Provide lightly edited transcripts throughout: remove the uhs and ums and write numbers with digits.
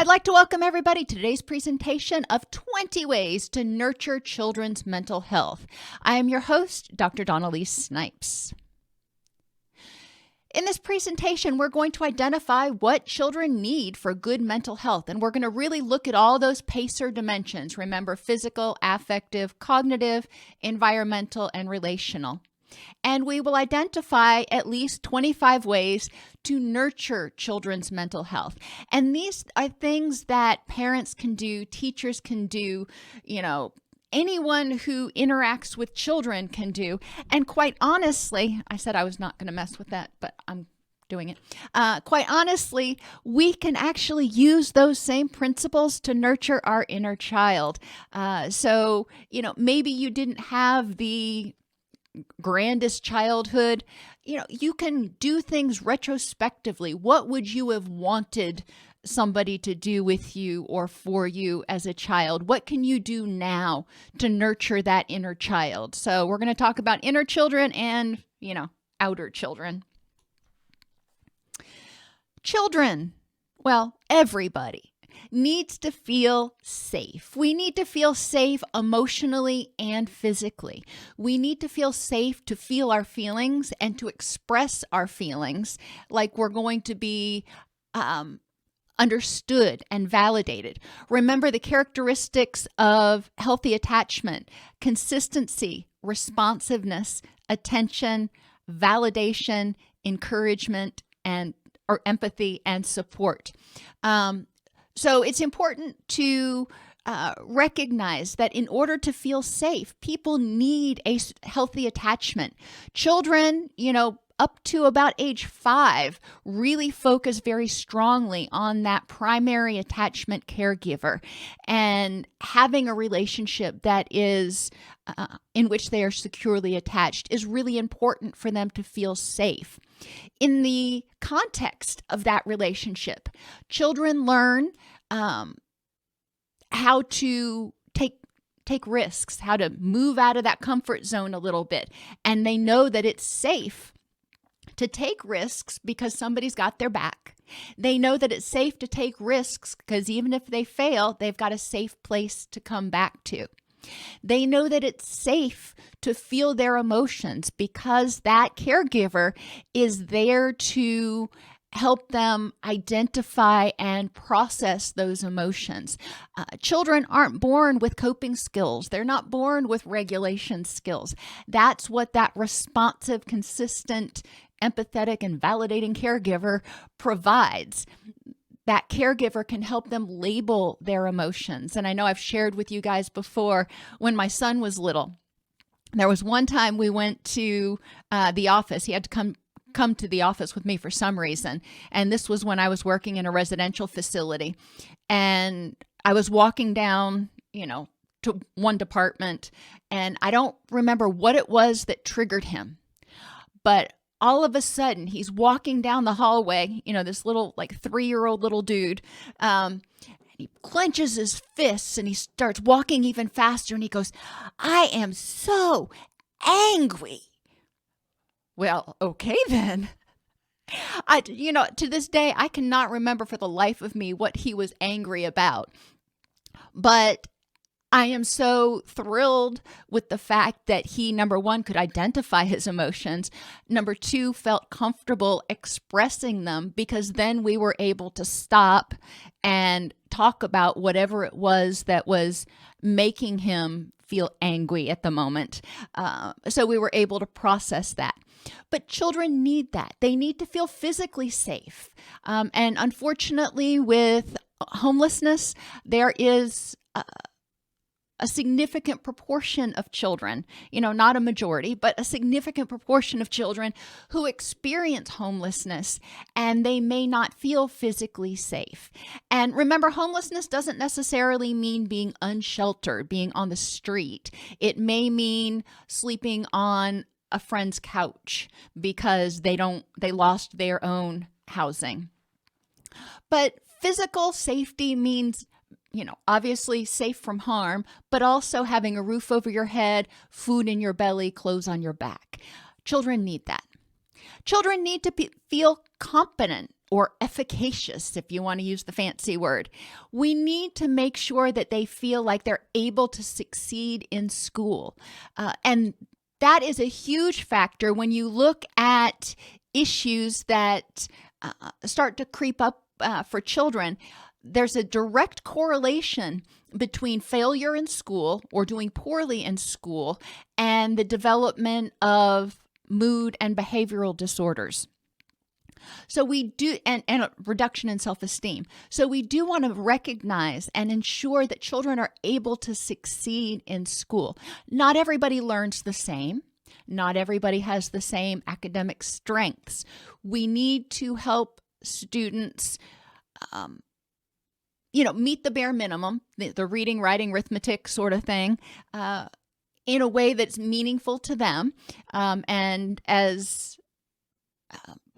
like to welcome everybody to today's presentation of 20 ways to nurture children's mental health. I am your host, Dr. Elise Snipes. In this presentation, we're going to identify what children need for good mental health, and we're going to really look at all those PACER dimensions. Remember, physical, affective, cognitive, environmental, and relational. And we will identify at least 25 ways to nurture children's mental health. And these are things that parents can do, teachers can do, anyone who interacts with children can do. And quite honestly, I said I was not going to mess with that, but I'm doing it. Quite honestly, we can actually use those same principles to nurture our inner child. So, maybe you didn't have the grandest childhood. You can do things retrospectively. What would you have wanted somebody to do with you or for you as a child? What can you do now to nurture that inner child? So we're going to talk about inner children and, outer children. Children, everybody needs to feel safe. We need to feel safe emotionally and physically. We need to feel safe to feel our feelings and to express our feelings like we're going to be understood and validated. Remember the characteristics of healthy attachment: consistency, responsiveness, attention, validation, encouragement, or empathy and support. So it's important to recognize that in order to feel safe, people need a healthy attachment. Children, up to about age 5, really focus very strongly on that primary attachment caregiver and having a relationship that is in which they are securely attached is really important for them to feel safe. In the context of that relationship, children learn how to take risks, how to move out of that comfort zone a little bit, and they know that it's safe to take risks because somebody's got their back. They know that it's safe to take risks because even if they fail, they've got a safe place to come back to. They know that it's safe to feel their emotions because that caregiver is there to help them identify and process those emotions. Children aren't born with coping skills. They're not born with regulation skills. That's what that responsive, consistent, empathetic, and validating caregiver provides. That caregiver can help them label their emotions. And I know I've shared with you guys before, when my son was little, there was one time we went to the office. He had to come to the office with me for some reason. And this was when I was working in a residential facility. And I was walking down, to one department. And I don't remember what it was that triggered him. But all of a sudden, he's walking down the hallway, this little 3-year-old little dude. He clenches his fists and he starts walking even faster. And he goes, "I am so angry." Well, okay then. To this day, I cannot remember for the life of me what he was angry about. But I am so thrilled with the fact that he, number one, could identify his emotions. Number two, felt comfortable expressing them because then we were able to stop and talk about whatever it was that was making him feel angry at the moment. So we were able to process that. But children need that. They need to feel physically safe. And unfortunately, with homelessness, there is a significant proportion of children, not a majority, but a significant proportion of children who experience homelessness and they may not feel physically safe. And remember, homelessness doesn't necessarily mean being unsheltered, being on the street. It may mean sleeping on a friend's couch because they lost their own housing. But physical safety means obviously safe from harm, but also having a roof over your head, food in your belly, clothes on your back. Children need that. Children need to feel competent or efficacious, if you want to use the fancy word. We need to make sure that they feel like they're able to succeed in school. And that is a huge factor when you look at issues that start to creep up for children. There's a direct correlation between failure in school or doing poorly in school and the development of mood and behavioral disorders. So we do, and a reduction in self-esteem. So we do want to recognize and ensure that children are able to succeed in school. Not everybody learns the same. Not everybody has the same academic strengths. We need to help students meet the bare minimum, the reading, writing, arithmetic sort of thing, in a way that's meaningful to them. And as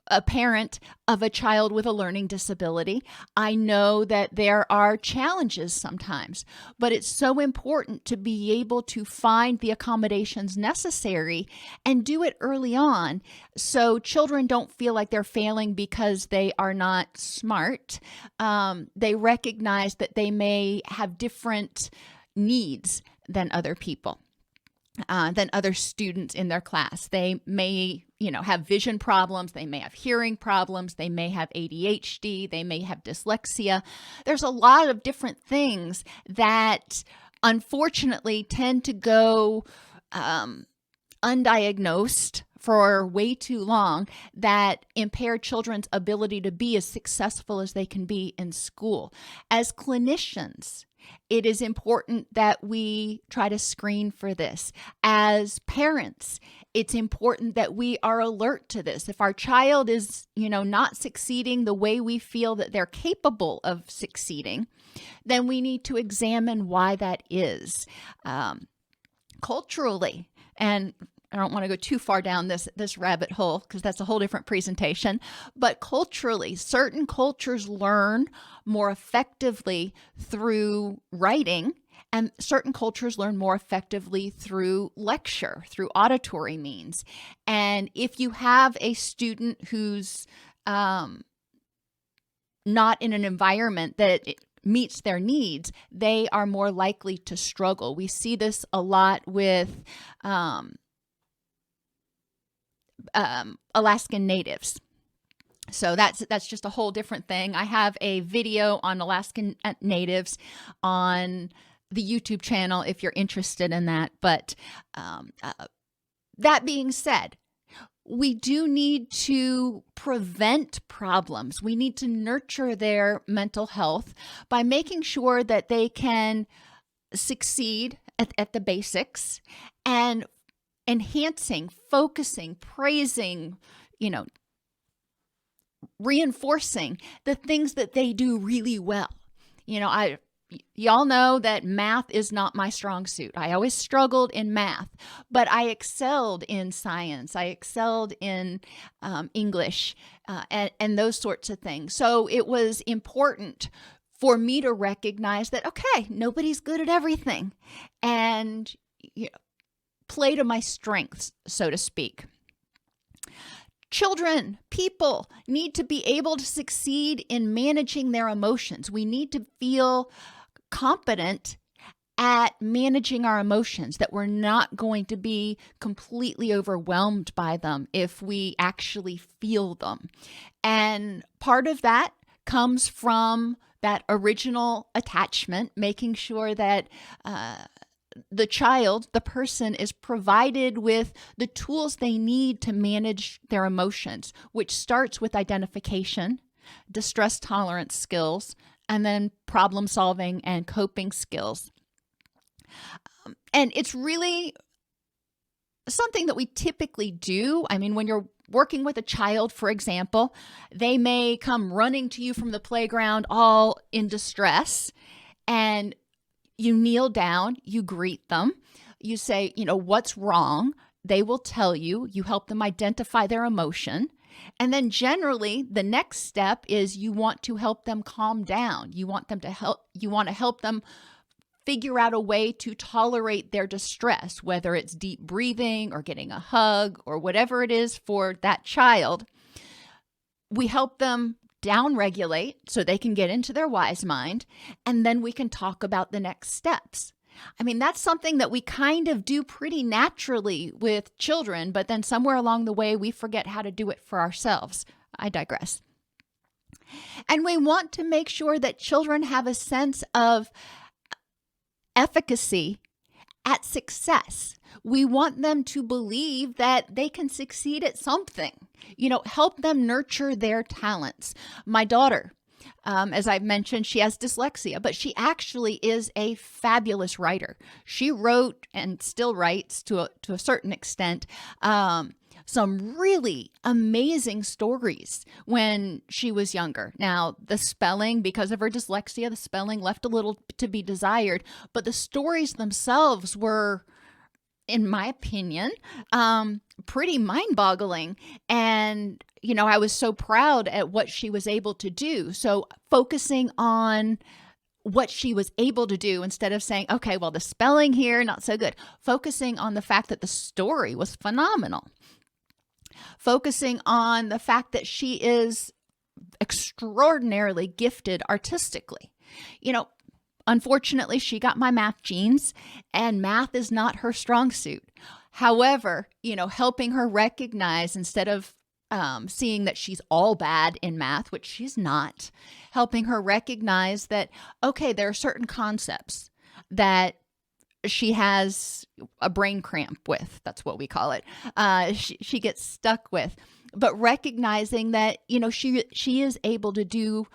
a parent of a child with a learning disability, I know that there are challenges sometimes, but it's so important to be able to find the accommodations necessary and do it early on so children don't feel like they're failing because they are not smart. They recognize that they may have different needs than other people. Than other students in their class. They may, have vision problems. They may have hearing problems. They may have ADHD. They may have dyslexia. There's a lot of different things that unfortunately tend to go undiagnosed for way too long that impair children's ability to be as successful as they can be in school. As clinicians, it is important that we try to screen for this. As parents, it's important that we are alert to this. If our child is, not succeeding the way we feel that they're capable of succeeding, then we need to examine why that is. Culturally, and I don't want to go too far down this rabbit hole because that's a whole different presentation, but culturally, certain cultures learn more effectively through writing, and certain cultures learn more effectively through lecture, through auditory means. And if you have a student who's not in an environment that meets their needs, they are more likely to struggle. We see this a lot with Alaskan Natives. So that's just a whole different thing. I have a video on Alaskan Natives on the YouTube channel if you're interested in that. But that being said, we do need to prevent problems. We need to nurture their mental health by making sure that they can succeed at the basics and enhancing, focusing, praising, reinforcing the things that they do really well. Y'all know that math is not my strong suit. I always struggled in math, but I excelled in science. I excelled in English and those sorts of things. So it was important for me to recognize that, okay, nobody's good at everything, and play to my strengths, so to speak. Children, people need to be able to succeed in managing their emotions. We need to feel competent at managing our emotions, that we're not going to be completely overwhelmed by them if we actually feel them. And part of that comes from that original attachment, making sure that the child, the person, is provided with the tools they need to manage their emotions, which starts with identification, distress tolerance skills, and then problem solving and coping skills. And it's really something that we typically do. I mean, when you're working with a child, for example, they may come running to you from the playground all in distress, and you kneel down, you greet them, you say, what's wrong? They will tell you, you help them identify their emotion. And then generally the next step is you want to help them calm down. You want to help them figure out a way to tolerate their distress, whether it's deep breathing or getting a hug or whatever it is for that child. We help them downregulate so they can get into their wise mind, and then we can talk about the next steps. I mean, that's something that we kind of do pretty naturally with children, but then somewhere along the way, we forget how to do it for ourselves. I digress. And we want to make sure that children have a sense of efficacy at success. We want them to believe that they can succeed at something, help them nurture their talents. My daughter, as I've mentioned, she has dyslexia, but she actually is a fabulous writer. She wrote and still writes to a certain extent, some really amazing stories when she was younger. Now, the spelling, because of her dyslexia, the spelling left a little to be desired, but the stories themselves were, in my opinion, pretty mind-boggling. And, I was so proud at what she was able to do. So focusing on what she was able to do instead of saying, okay, well, the spelling here, not so good. Focusing on the fact that the story was phenomenal. Focusing on the fact that she is extraordinarily gifted artistically. Unfortunately, she got my math genes, and math is not her strong suit. However, helping her recognize, instead of seeing that she's all bad in math, which she's not, helping her recognize that, okay, there are certain concepts that she has a brain cramp with. That's what we call it. She gets stuck with, but recognizing that, she is able to do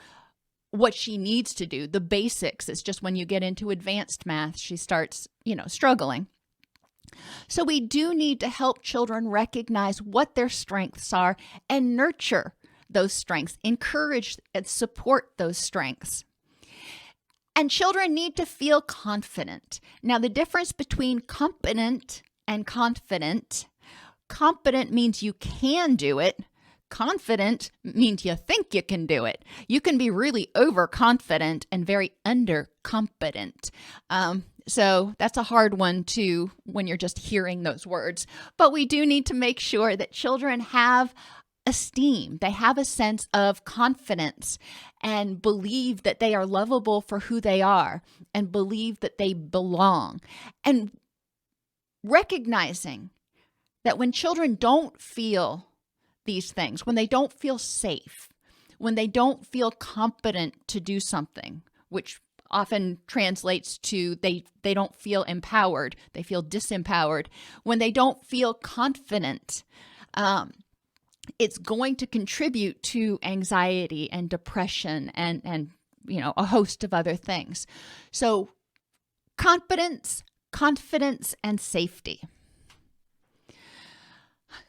what she needs to do, the basics. It's just when you get into advanced math, she starts, struggling. So we do need to help children recognize what their strengths are and nurture those strengths, encourage and support those strengths. And children need to feel confident. Now, the difference between competent and confident: competent means you can do it. Confident means you think you can do it. You can be really overconfident and very undercompetent. So that's a hard one too when you're just hearing those words. But we do need to make sure that children have esteem. They have a sense of confidence and believe that they are lovable for who they are and believe that they belong. And recognizing that when children don't feel these things, when they don't feel safe, when they don't feel competent to do something, which often translates to they don't feel empowered, they feel disempowered. When they don't feel confident, it's going to contribute to anxiety and depression and a host of other things. So competence, confidence, and safety.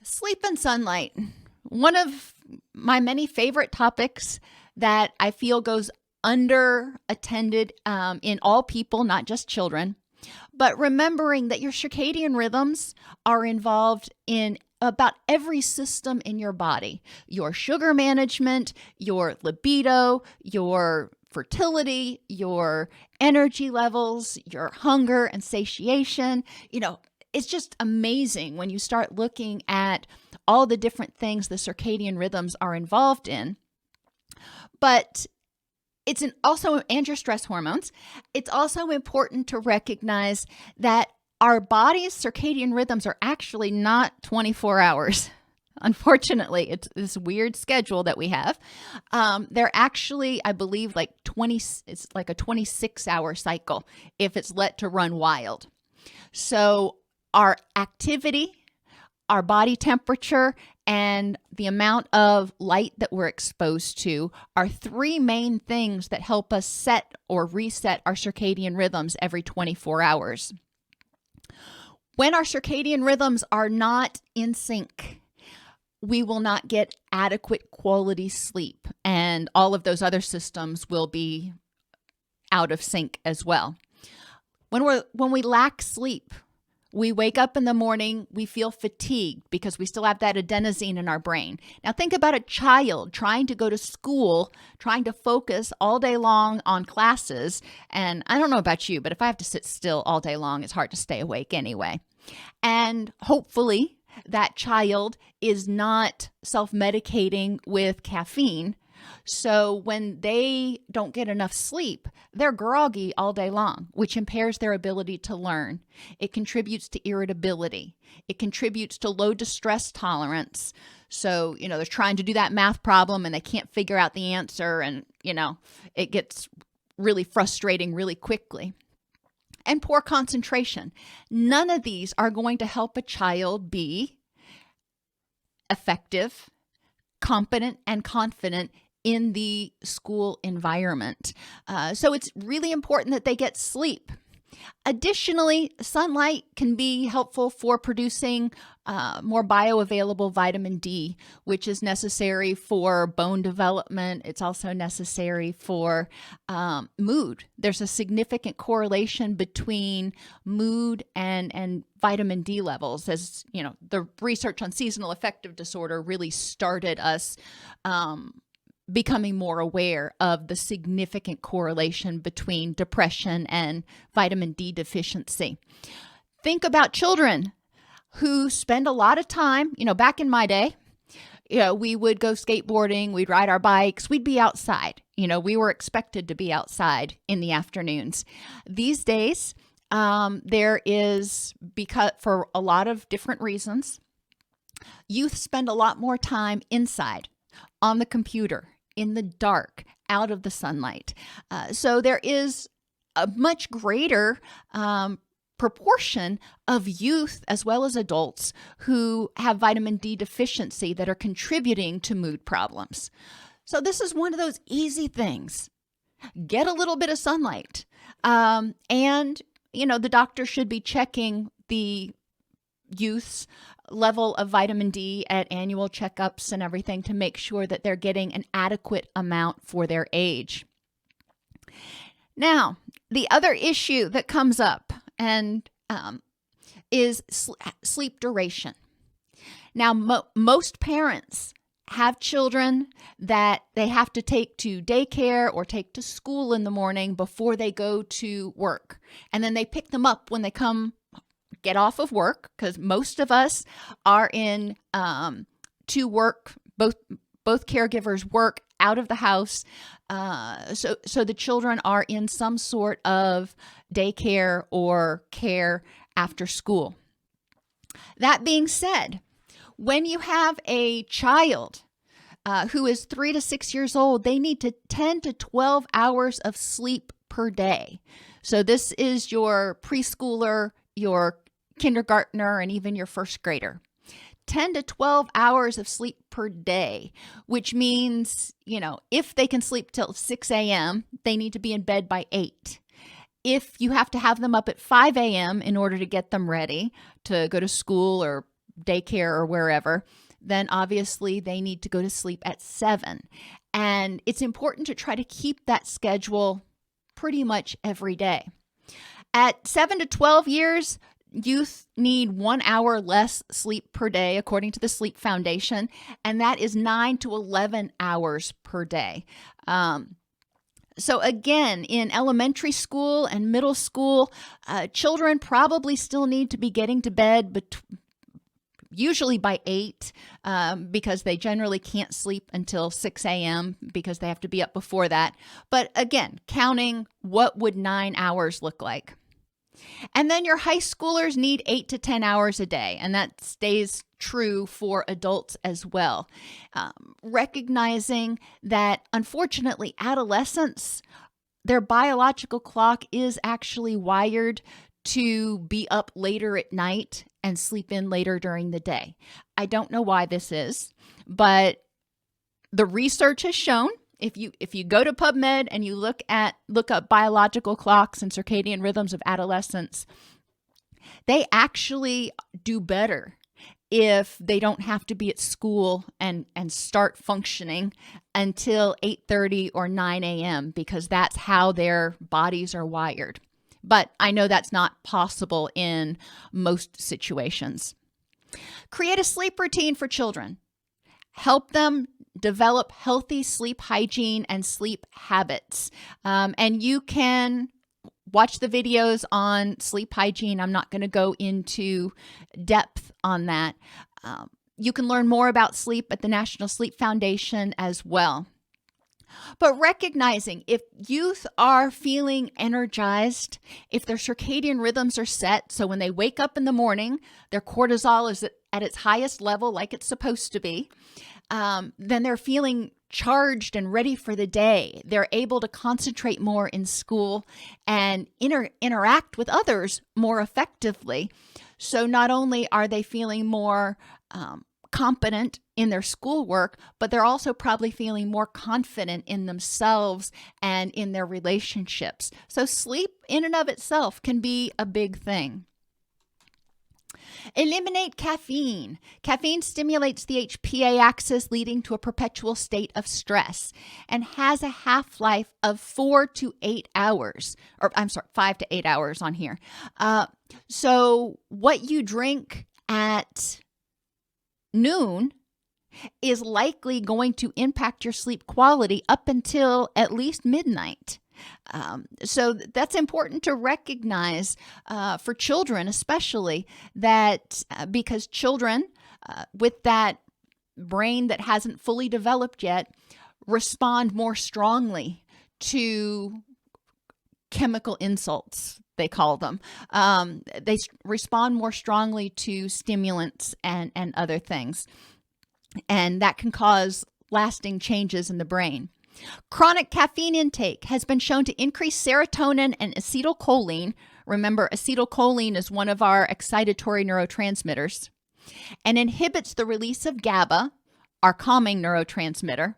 Sleep and sunlight. One of my many favorite topics that I feel goes under-attended in all people, not just children. But remembering that your circadian rhythms are involved in about every system in your body. Your sugar management, your libido, your fertility, your energy levels, your hunger and satiation. It's just amazing when you start looking at all the different things the circadian rhythms are involved in. But it's also, and your stress hormones, it's also important to recognize that our body's circadian rhythms are actually not 24 hours. Unfortunately, it's this weird schedule that we have. They're actually, I believe, it's like a 26-hour cycle if it's let to run wild. So our activity, our body temperature, and the amount of light that we're exposed to are three main things that help us set or reset our circadian rhythms every 24 hours. When our circadian rhythms are not in sync, we will not get adequate quality sleep, and all of those other systems will be out of sync as well. When we lack sleep, we wake up in the morning, we feel fatigued because we still have that adenosine in our brain. Now think about a child trying to go to school, trying to focus all day long on classes. And I don't know about you, but if I have to sit still all day long, it's hard to stay awake anyway. And hopefully that child is not self-medicating with caffeine So when they don't get enough sleep, they're groggy all day long, which impairs their ability to learn. It contributes to irritability. It contributes to low distress tolerance. So, they're trying to do that math problem and they can't figure out the answer, and, it gets really frustrating really quickly. And poor concentration. None of these are going to help a child be effective, competent, and confident in the school environment. So it's really important that they get sleep. Additionally, sunlight can be helpful for producing more bioavailable vitamin D, which is necessary for bone development. It's also necessary for mood. There's a significant correlation between mood and vitamin D levels. As the research on seasonal affective disorder really started us becoming more aware of the significant correlation between depression and vitamin D deficiency. Think about children who spend a lot of time, back in my day, we would go skateboarding, we'd ride our bikes, we'd be outside. We were expected to be outside in the afternoons. These days, there is, because for a lot of different reasons, youth spend a lot more time inside, on the computer, in the dark, out of the sunlight. So there is a much greater proportion of youth as well as adults who have vitamin D deficiency that are contributing to mood problems. So this is one of those easy things. Get a little bit of sunlight. And, the doctor should be checking the youth's level of vitamin D at annual checkups and everything to make sure that they're getting an adequate amount for their age. Now, the other issue that comes up and is sleep duration. Now, most parents have children that they have to take to daycare or take to school in the morning before they go to work. And then they pick them up when they get off of work, because most of us are in to work. Both caregivers work out of the house, so the children are in some sort of daycare or care after school. That being said, when you have a child who is 3 to 6 years old, they need 10 to 12 hours of sleep per day. So this is your preschooler, your kindergartner, and even your first grader. 10 to 12 hours of sleep per day, which means, if they can sleep till 6 a.m., they need to be in bed by 8. If you have to have them up at 5 a.m. in order to get them ready to go to school or daycare or wherever, then obviously they need to go to sleep at 7. And it's important to try to keep that schedule pretty much every day. At 7 to 12 years, youth need 1 hour less sleep per day, according to the Sleep Foundation, and that is 9 to 11 hours per day. So again, in elementary school and middle school, children probably still need to be getting to bed usually by 8, because they generally can't sleep until 6 a.m. because they have to be up before that. But again, counting, what would 9 hours look like? And then your high schoolers need 8 to 10 hours a day, and that stays true for adults as well. Recognizing that, unfortunately, adolescents, their biological clock is actually wired to be up later at night and sleep in later during the day. I don't know why this is, but the research has shown, if you go to PubMed and you look up biological clocks and circadian rhythms of adolescents, they actually do better if they don't have to be at school and start functioning until 8:30 or 9 a.m. because that's how their bodies are wired. But I know that's not possible in most situations. Create a sleep routine for children. Help them develop healthy sleep hygiene and sleep habits. And you can watch the videos on sleep hygiene. I'm not going to go into depth on that. You can learn more about sleep at the National Sleep Foundation as well. But recognizing if youth are feeling energized, if their circadian rhythms are set, so when they wake up in the morning, their cortisol is at its highest level like it's supposed to be, then they're feeling charged and ready for the day. They're able to concentrate more in school and interact with others more effectively. So not only are they feeling more competent in their schoolwork, but they're also probably feeling more confident in themselves and in their relationships. So sleep in and of itself can be a big thing. Eliminate caffeine. Caffeine stimulates the HPA axis, leading to a perpetual state of stress, and has a half-life of 4 to 8 hours, or 5 to 8 hours on here. So what you drink at noon is likely going to impact your sleep quality up until at least midnight. So that's important to recognize for children, especially that because children with that brain that hasn't fully developed yet respond more strongly to chemical insults, they call them. They respond more strongly to stimulants and other things, and that can cause lasting changes in the brain. Chronic caffeine intake has been shown to increase serotonin and acetylcholine. Remember, acetylcholine is one of our excitatory neurotransmitters, and inhibits the release of GABA, our calming neurotransmitter.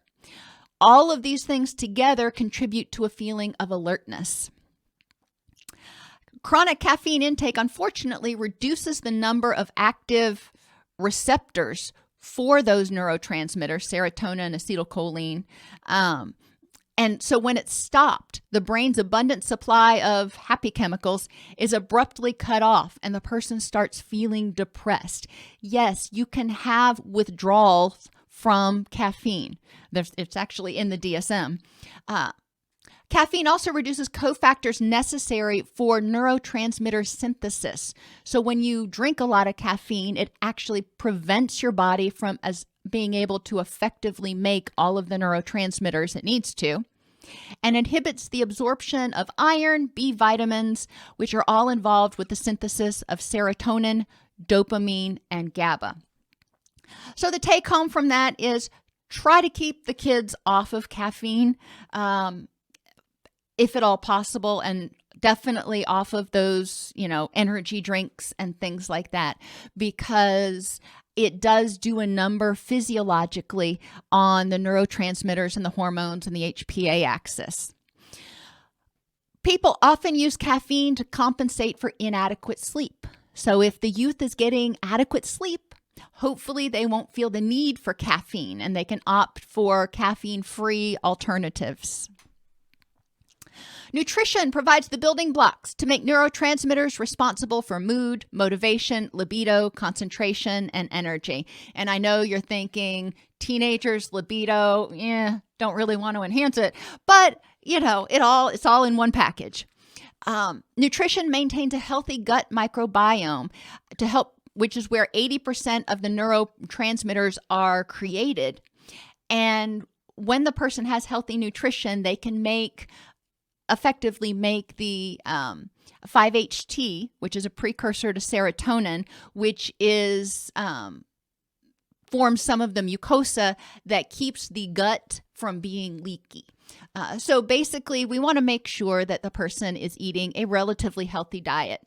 All of these things together contribute to a feeling of alertness. Chronic caffeine intake, unfortunately, reduces the number of active receptors for those neurotransmitters, serotonin and acetylcholine. And so when it's stopped, the brain's abundant supply of happy chemicals is abruptly cut off and the person starts feeling depressed. Yes, you can have withdrawals from caffeine. It's actually in the DSM. Caffeine also reduces cofactors necessary for neurotransmitter synthesis. So when you drink a lot of caffeine, it actually prevents your body from being able to effectively make all of the neurotransmitters it needs to, and inhibits the absorption of iron, B vitamins, which are all involved with the synthesis of serotonin, dopamine, and GABA. So the take home from that is try to keep the kids off of caffeine, if at all possible, and definitely off of those, energy drinks and things like that, because it does do a number physiologically on the neurotransmitters and the hormones and the HPA axis. People often use caffeine to compensate for inadequate sleep. So if the youth is getting adequate sleep, hopefully they won't feel the need for caffeine and they can opt for caffeine-free alternatives. Nutrition provides the building blocks to make neurotransmitters responsible for mood, motivation, libido, concentration, and energy. And I know you're thinking, teenagers, libido, don't really want to enhance it, but it's all in one package. Nutrition maintains a healthy gut microbiome to help, which is where 80% of the neurotransmitters are created. And when the person has healthy nutrition, they can effectively make the 5-HT, which is a precursor to serotonin, which is forms some of the mucosa that keeps the gut from being leaky. So basically, we want to make sure that the person is eating a relatively healthy diet.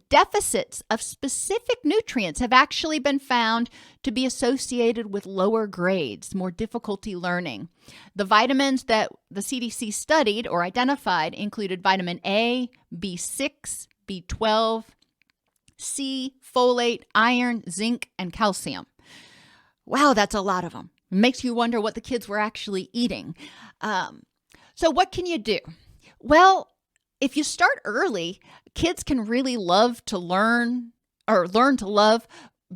Deficits of specific nutrients have actually been found to be associated with lower grades, more difficulty learning. The vitamins that the CDC studied or identified included vitamin A, B6, B12, C, folate, iron, zinc, and calcium. Wow, that's a lot of them. It makes you wonder what the kids were actually eating. So what can you do? Well, if you start early, kids can really love to learn to love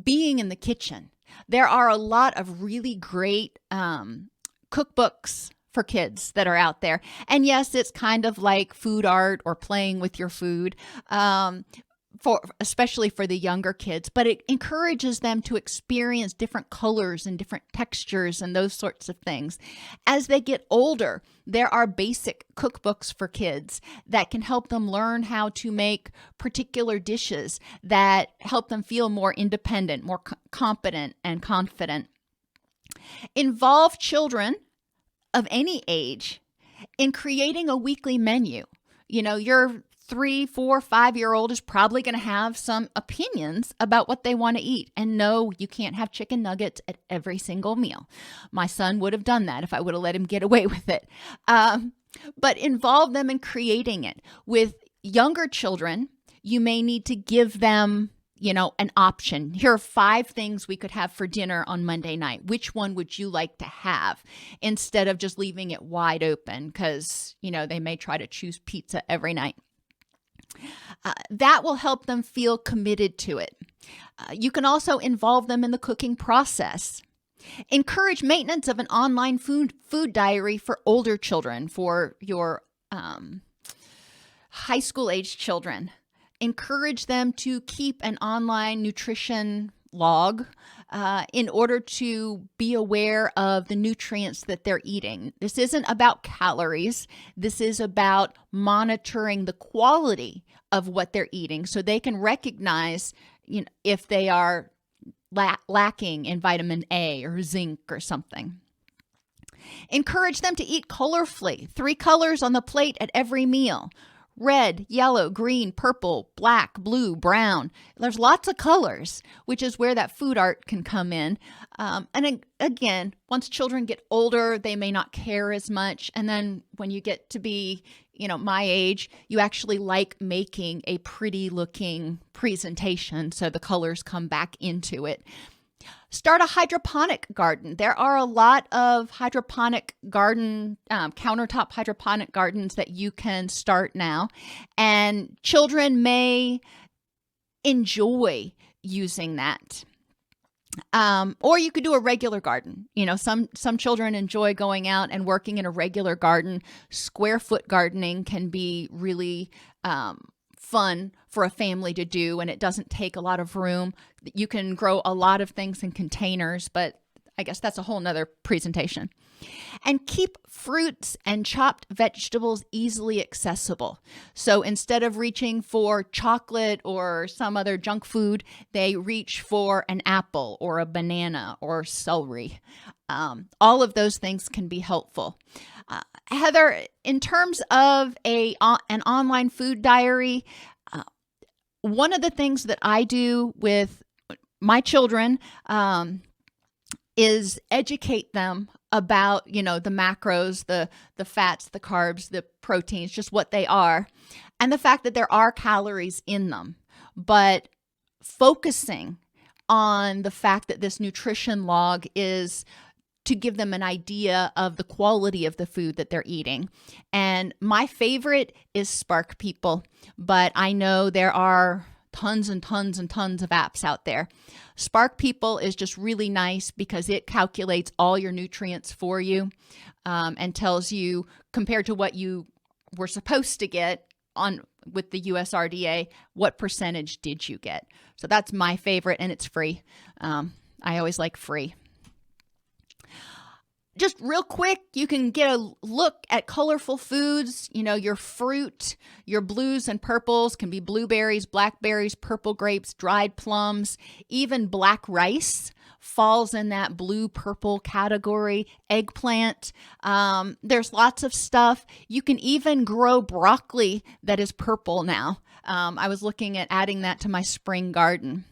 being in the kitchen. There are a lot of really great cookbooks for kids that are out there. And yes, it's kind of like food art or playing with your food. especially for the younger kids, but it encourages them to experience different colors and different textures and those sorts of things. As they get older, there are basic cookbooks for kids that can help them learn how to make particular dishes that help them feel more independent, more competent and confident. Involve children of any age in creating a weekly menu. Your 3, 4, 5-year-old is probably going to have some opinions about what they want to eat. And no, you can't have chicken nuggets at every single meal. My son would have done that if I would have let him get away with it. But involve them in creating it. With younger children, you may need to give them, an option. Here are 5 things we could have for dinner on Monday night. Which one would you like to have? Instead of just leaving it wide open because, they may try to choose pizza every night. That will help them feel committed to it. You can also involve them in the cooking process. Encourage maintenance of an online food diary for older children, for your high school age children. Encourage them to keep an online nutrition log in order to be aware of the nutrients that they're eating. This isn't about calories. This is about monitoring the quality of what they're eating so they can recognize if they are lacking in vitamin A or zinc or something. Encourage them to eat colorfully. 3 colors on the plate at every meal. Red, yellow, green, purple, black, blue, brown. There's lots of colors, which is where that food art can come in. And again, once children get older, they may not care as much. And then when you get to be, my age, you actually like making a pretty looking presentation. So the colors come back into it. Start a hydroponic garden. There are a lot of hydroponic garden, countertop hydroponic gardens that you can start now. And children may enjoy using that. Or you could do a regular garden. Some children enjoy going out and working in a regular garden. Square foot gardening can be really fun for a family to do, and it doesn't take a lot of room. You can grow a lot of things in containers, but I guess that's a whole nother presentation. And keep fruits and chopped vegetables easily accessible. So instead of reaching for chocolate or some other junk food, they reach for an apple or a banana or celery. All of those things can be helpful. Heather, in terms of an online food diary, one of the things that I do with my children is educate them about, the macros, the fats, the carbs, the proteins, just what they are, and the fact that there are calories in them, but focusing on the fact that this nutrition log is to give them an idea of the quality of the food that they're eating. And my favorite is Spark People, but I know there are tons and tons and tons of apps out there. Spark People is just really nice because it calculates all your nutrients for you and tells you, compared to what you were supposed to get on with the USRDA, what percentage did you get? So that's my favorite, and it's free. I always like free. Just real quick, you can get a look at colorful foods. Your fruit, your blues and purples can be blueberries, blackberries, purple grapes, dried plums, even black rice falls in that blue-purple category. Eggplant. There's lots of stuff. You can even grow broccoli that is purple now. I was looking at adding that to my spring garden.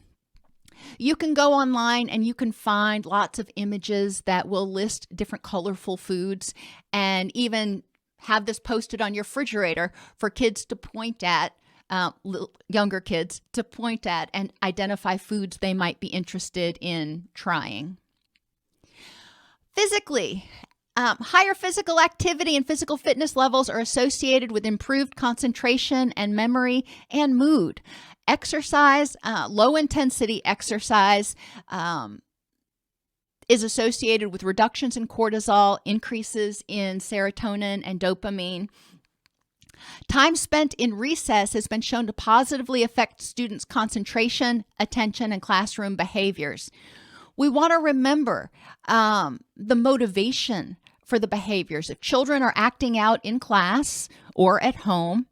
You can go online and you can find lots of images that will list different colorful foods, and even have this posted on your refrigerator for kids to point at, younger kids to point at and identify foods they might be interested in trying. Physically, higher physical activity and physical fitness levels are associated with improved concentration and memory and mood. Exercise, low intensity exercise is associated with reductions in cortisol, increases in serotonin and dopamine. Time spent in recess has been shown to positively affect students' concentration, attention, and classroom behaviors. We want to remember the motivation for the behaviors. If children are acting out in class or at home,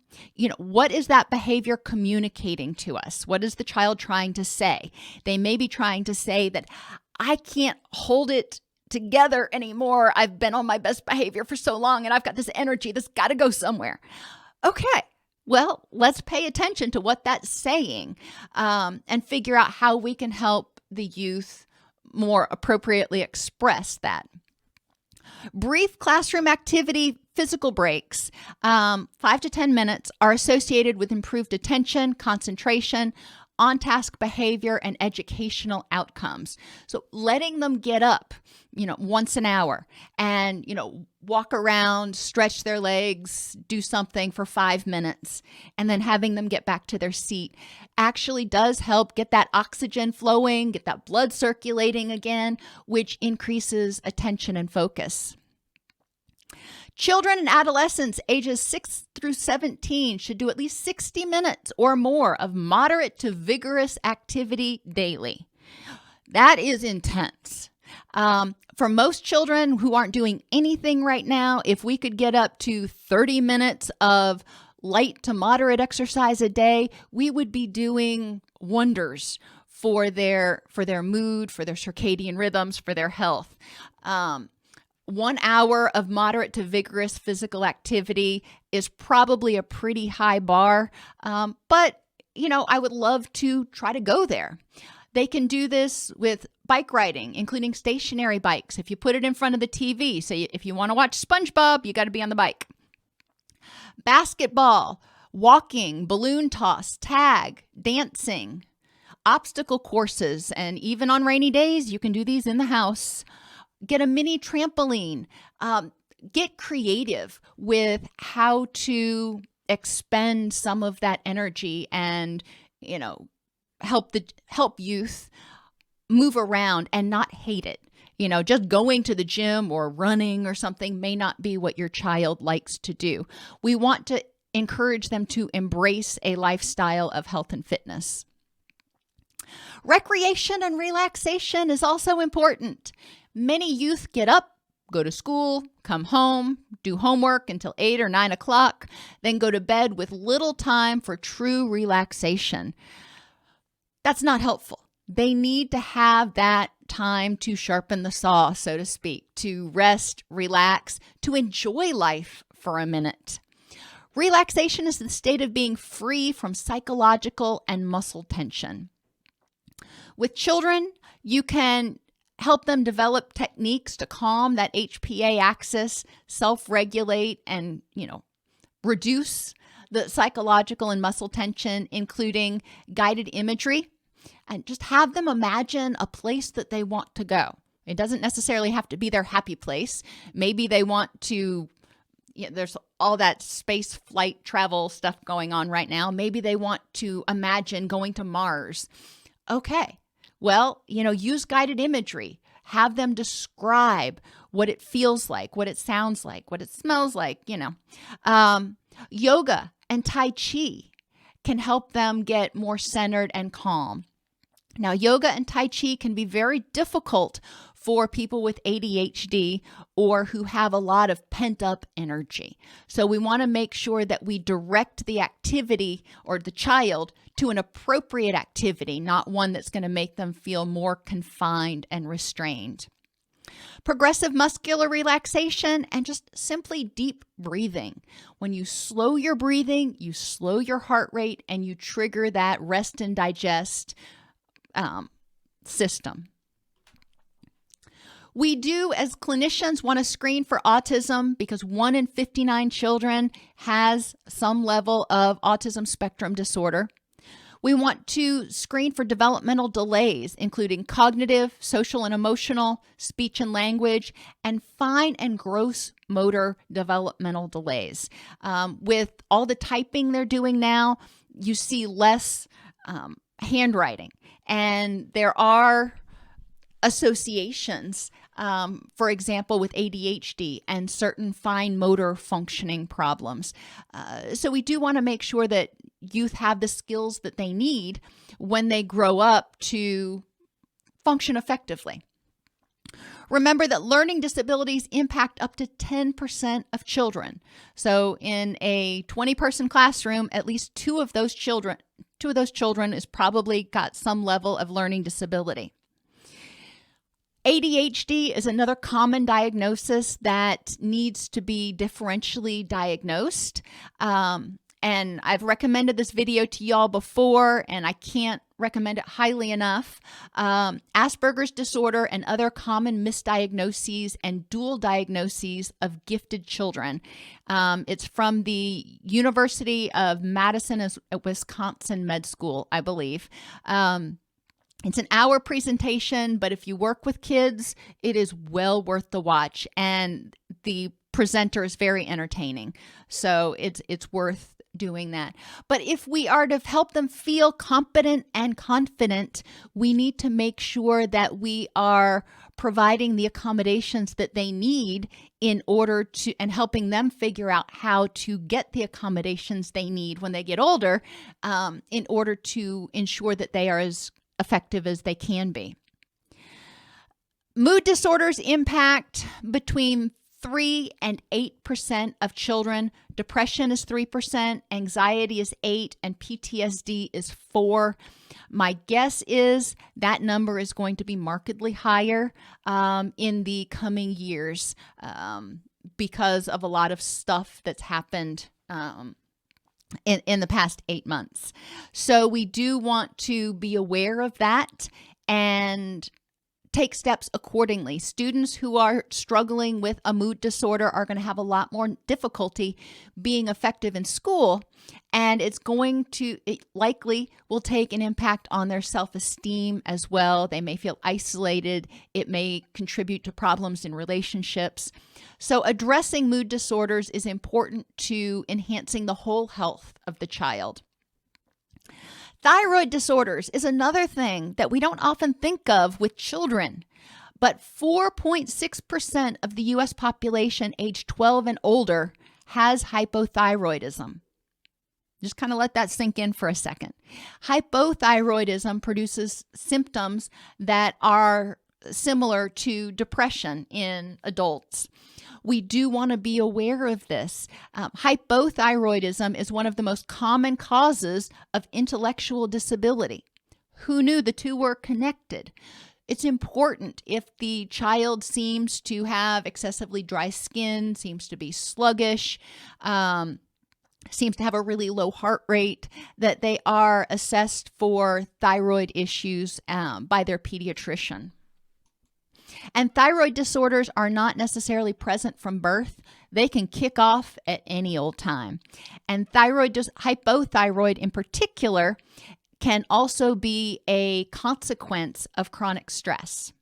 what is that behavior communicating to us? What is the child trying to say? They may be trying to say that I can't hold it together anymore. I've been on my best behavior for so long and I've got this energy that's got to go somewhere. Okay, well, let's pay attention to what that's saying and figure out how we can help the youth more appropriately express that. Brief classroom activity physical breaks, 5 to 10 minutes, are associated with improved attention, concentration, on-task behavior, and educational outcomes. So letting them get up, once an hour and, walk around, stretch their legs, do something for 5 minutes, and then having them get back to their seat actually does help get that oxygen flowing, get that blood circulating again, which increases attention and focus. Children and adolescents ages 6 through 17 should do at least 60 minutes or more of moderate to vigorous activity daily. That is intense. For most children who aren't doing anything right now, if we could get up to 30 minutes of light to moderate exercise a day, we would be doing wonders for their mood, for their circadian rhythms, for their health. 1 hour of moderate to vigorous physical activity is probably a pretty high bar, but I would love to try to go there. They can do this with bike riding, including stationary bikes. If you put it in front of the TV, so if you want to watch SpongeBob, you got to be on the bike. Basketball, walking, balloon toss, tag, dancing, obstacle courses, and even on rainy days, you can do these in the house. Get a mini trampoline. Get creative with how to expend some of that energy and, help youth move around and not hate it. Just going to the gym or running or something may not be what your child likes to do. We want to encourage them to embrace a lifestyle of health and fitness. Recreation and relaxation is also important. Many youth get up, go to school, come home, do homework until 8 or 9 o'clock, then go to bed with little time for true relaxation. That's not helpful. They need to have that time to sharpen the saw, so to speak, to rest, relax, to enjoy life for a minute. Relaxation is the state of being free from psychological and muscle tension. With children, you can help them develop techniques to calm that HPA axis, self-regulate, and, reduce the psychological and muscle tension, including guided imagery, and just have them imagine a place that they want to go. It doesn't necessarily have to be their happy place. Maybe they want to, there's all that space flight travel stuff going on right now. Maybe they want to imagine going to Mars. Okay. Well, use guided imagery. Have them describe what it feels like, what it sounds like, what it smells like, Yoga and Tai Chi can help them get more centered and calm. Now, yoga and Tai Chi can be very difficult for people with ADHD or who have a lot of pent-up energy. So we want to make sure that we direct the activity or the child to an appropriate activity, not one that's going to make them feel more confined and restrained. Progressive muscular relaxation and just simply deep breathing. When you slow your breathing, you slow your heart rate and you trigger that rest and digest system. We do, as clinicians, want to screen for autism because 1 in 59 children has some level of autism spectrum disorder. We want to screen for developmental delays, including cognitive, social and emotional, speech and language, and fine and gross motor developmental delays. With all the typing they're doing now, you see less handwriting. And there are associations, for example, with ADHD and certain fine motor functioning problems. So we do want to make sure that youth have the skills that they need when they grow up to function effectively. Remember that learning disabilities impact up to 10% of children. So in a 20-person classroom, at least two of those children is probably got some level of learning disability. ADHD is another common diagnosis that needs to be differentially diagnosed. And I've recommended this video to y'all before, and I can't recommend it highly enough. Asperger's disorder and other common misdiagnoses and dual diagnoses of gifted children. It's from the University of Madison, Wisconsin Med School, I believe. It's an hour presentation, but if you work with kids, it is well worth the watch, and the presenter is very entertaining. So it's worth doing that. But if we are to help them feel competent and confident, we need to make sure that we are providing the accommodations that they need in order to, and helping them figure out how to get the accommodations they need when they get older, in order to ensure that they are as effective as they can be. Mood disorders impact between 3 and 8% of children. Depression is 3%, anxiety is 8%, and PTSD is 4%. My guess is that number is going to be markedly higher in the coming years because of a lot of stuff that's happened in the past 8 months. So we do want to be aware of that and take steps accordingly. Students who are struggling with a mood disorder are going to have a lot more difficulty being effective in school, and it likely will take an impact on their self-esteem as well. They may feel isolated. It may contribute to problems in relationships. So addressing mood disorders is important to enhancing the whole health of the child. Thyroid disorders is another thing that we don't often think of with children, but 4.6% of the U.S. population age 12 and older has hypothyroidism. Just kind of let that sink in for a second. Hypothyroidism produces symptoms that are similar to depression in adults. We do want to be aware of this. Hypothyroidism is one of the most common causes of intellectual disability. Who knew the two were connected? It's important if the child seems to have excessively dry skin, seems to be sluggish, seems to have a really low heart rate, that they are assessed for thyroid issues by their pediatrician. And thyroid disorders are not necessarily present from birth. They can kick off at any old time. And hypothyroid in particular can also be a consequence of chronic stress.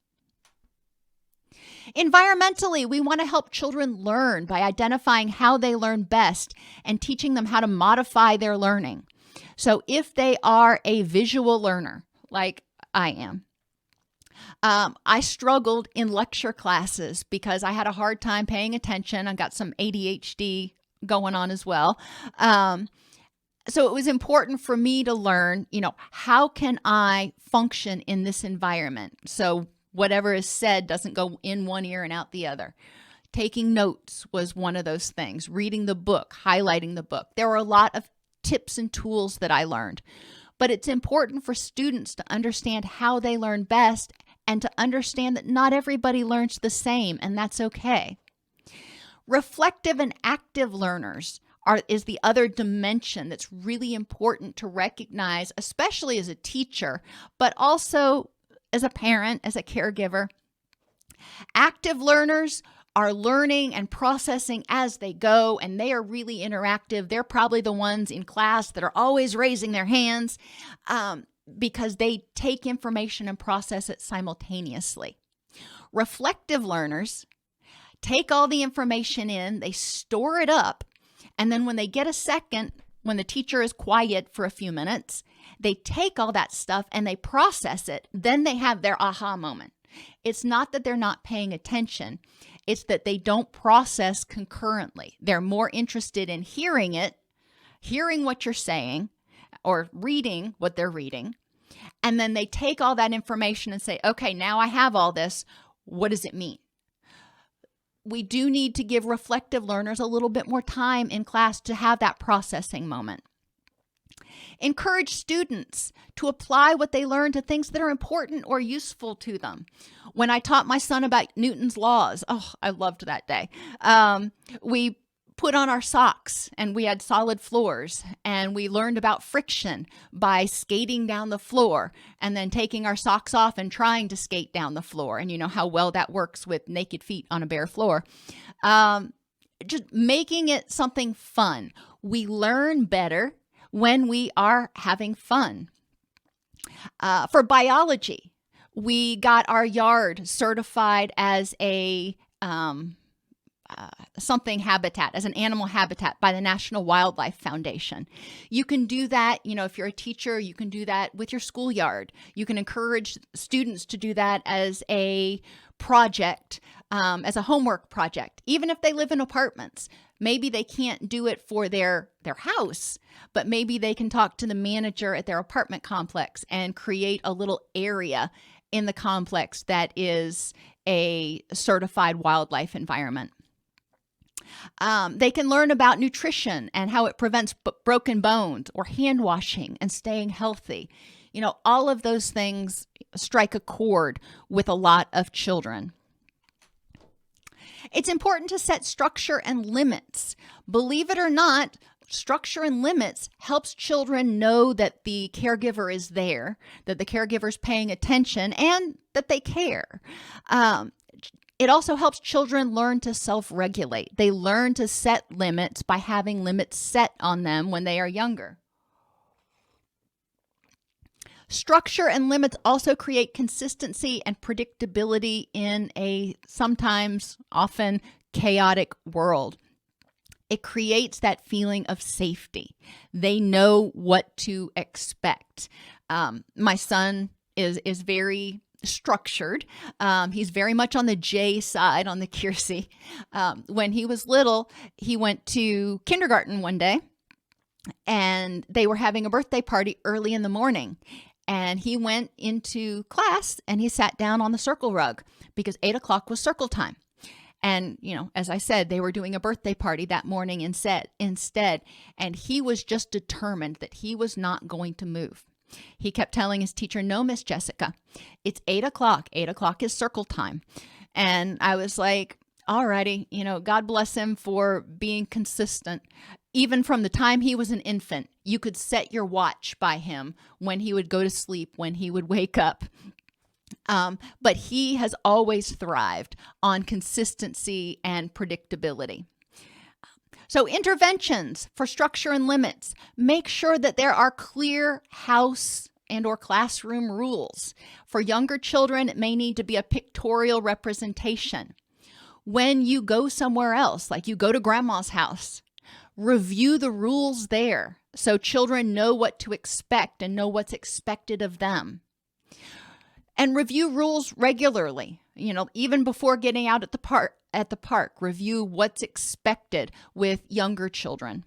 Environmentally, we want to help children learn by identifying how they learn best and teaching them how to modify their learning. So if they are a visual learner, like I am, I struggled in lecture classes because I had a hard time paying attention. I got some ADHD going on as well. So it was important for me to learn, how can I function in this environment? So whatever is said doesn't go in one ear and out the other. Taking notes was one of those things. Reading the book, highlighting the book. There were a lot of tips and tools that I learned. But it's important for students to understand how they learn best and to understand that not everybody learns the same, and that's okay. Reflective and active learners is the other dimension that's really important to recognize, especially as a teacher, but also as a parent, as a caregiver. Active learners are learning and processing as they go, and they are really interactive. They're probably the ones in class that are always raising their hands because they take information and process it simultaneously. Reflective learners take all the information in, they store it up, and then when they get a second, when the teacher is quiet for a few minutes, they take all that stuff and they process it. Then they have their aha moment. It's not that they're not paying attention. It's that they don't process concurrently. They're more interested in hearing it, hearing what you're saying, or reading what they're reading. And then they take all that information and say, okay, now I have all this. What does it mean? We do need to give reflective learners a little bit more time in class to have that processing moment. Encourage students to apply what they learn to things that are important or useful to them. When I taught my son about Newton's laws, I loved that day. We put on our socks and we had solid floors, and we learned about friction by skating down the floor and then taking our socks off and trying to skate down the floor. And you know how well that works with naked feet on a bare floor. Just making it something fun. We learn better when we are having fun. For biology, we got our yard certified as a something habitat, as an animal habitat by the National Wildlife Foundation. You can do that, if you're a teacher, you can do that with your schoolyard. You can encourage students to do that as a project, as a homework project, even if they live in apartments. Maybe they can't do it for their house, but maybe they can talk to the manager at their apartment complex and create a little area in the complex that is a certified wildlife environment. They can learn about nutrition and how it prevents broken bones, or hand washing and staying healthy. All of those things strike a chord with a lot of children. It's important to set structure and limits. Believe it or not, structure and limits helps children know that the caregiver is there, that the caregiver is paying attention, and that they care. It also helps children learn to self-regulate. They learn to set limits by having limits set on them when they are younger. Structure and limits also create consistency and predictability in a sometimes, often chaotic world. It creates that feeling of safety. They know what to expect. My son is very structured. He's very much on the J side, on the CRC. When he was little, he went to kindergarten one day, and they were having a birthday party early in the morning. And he went into class and he sat down on the circle rug because 8 o'clock was circle time. And, as I said, they were doing a birthday party that morning instead. And he was just determined that he was not going to move. He kept telling his teacher, "No, Miss Jessica, it's 8 o'clock. 8 o'clock is circle time." And I was like, alrighty, God bless him for being consistent. Even from the time he was an infant, you could set your watch by him when he would go to sleep, when he would wake up. But he has always thrived on consistency and predictability. So interventions for structure and limits. Make sure that there are clear house and or classroom rules. For younger children, it may need to be a pictorial representation. When you go somewhere else, like you go to grandma's house, review the rules there so children know what to expect and know what's expected of them. And review rules regularly, even before getting out at the park, review what's expected with younger children.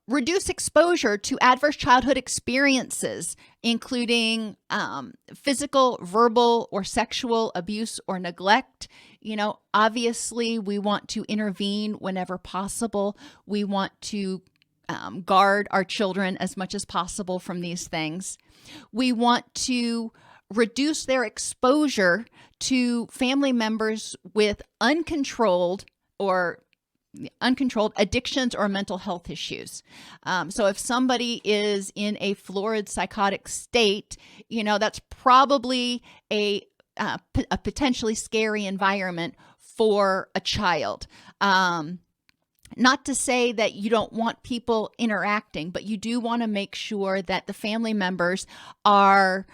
Reduce exposure to adverse childhood experiences, including physical, verbal, or sexual abuse or neglect. Obviously, we want to intervene whenever possible. We want to guard our children as much as possible from these things. We want to reduce their exposure to family members with uncontrolled addictions or mental health issues. So if somebody is in a florid psychotic state, that's probably a potentially scary environment for a child. Not to say that you don't want people interacting, but you do want to make sure that the family members are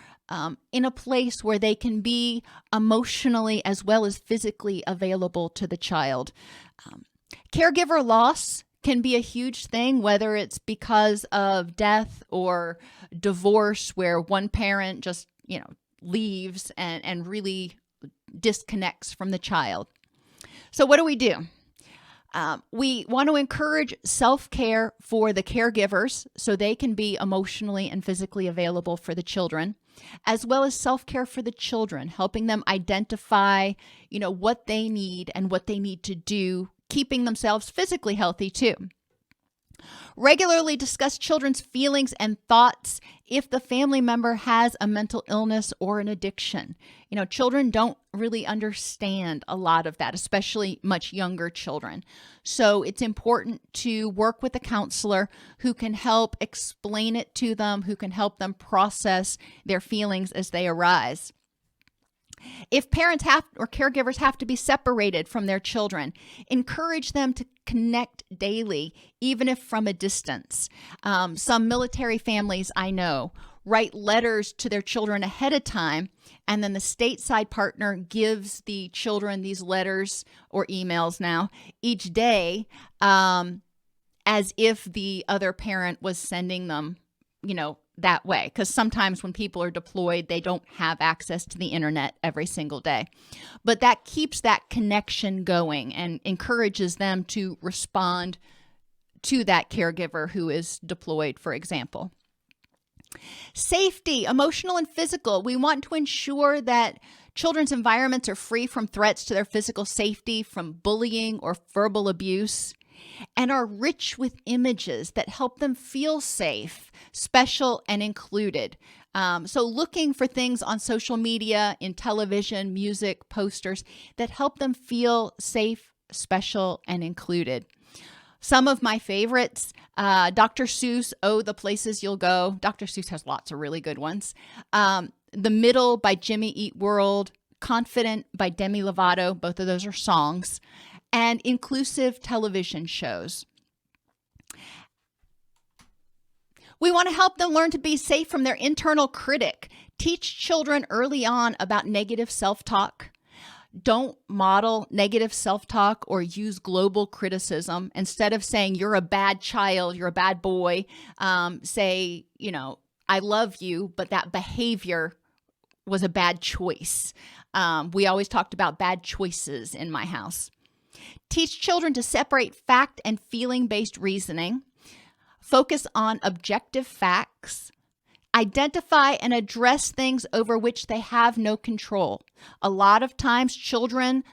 in a place where they can be emotionally as well as physically available to the child. Caregiver loss can be a huge thing, whether it's because of death or divorce, where one parent just leaves and really disconnects from the child. So what do? We want to encourage self-care for the caregivers so they can be emotionally and physically available for the children, as well as self-care for the children, helping them identify, what they need and what they need to do, keeping themselves physically healthy too. Regularly discuss children's feelings and thoughts if the family member has a mental illness or an addiction. Children don't really understand a lot of that, especially much younger children. So it's important to work with a counselor who can help explain it to them, who can help them process their feelings as they arise. If parents or caregivers have to be separated from their children, encourage them to connect daily, even if from a distance. Some military families I know write letters to their children ahead of time, and then the stateside partner gives the children these letters or emails now each day, as if the other parent was sending them, that way, because sometimes when people are deployed, they don't have access to the internet every single day. But that keeps that connection going and encourages them to respond to that caregiver who is deployed, for example. Safety, emotional and physical. We want to ensure that children's environments are free from threats to their physical safety, from bullying or verbal abuse, and are rich with images that help them feel safe, special, and included. So looking for things on social media, in television, music, posters that help them feel safe, special, and included. Some of my favorites, Dr. Seuss, Oh, the Places You'll Go. Dr. Seuss has lots of really good ones. The Middle by Jimmy Eat World, Confident by Demi Lovato. Both of those are songs. And inclusive television shows. We want to help them learn to be safe from their internal critic. Teach children early on about negative self-talk. Don't model negative self-talk or use global criticism. Instead of saying you're a bad child, you're a bad boy, say, I love you, but that behavior was a bad choice. We always talked about bad choices in my house. Teach children to separate fact and feeling-based reasoning. Focus on objective facts. Identify and address things over which they have no control. A lot of times children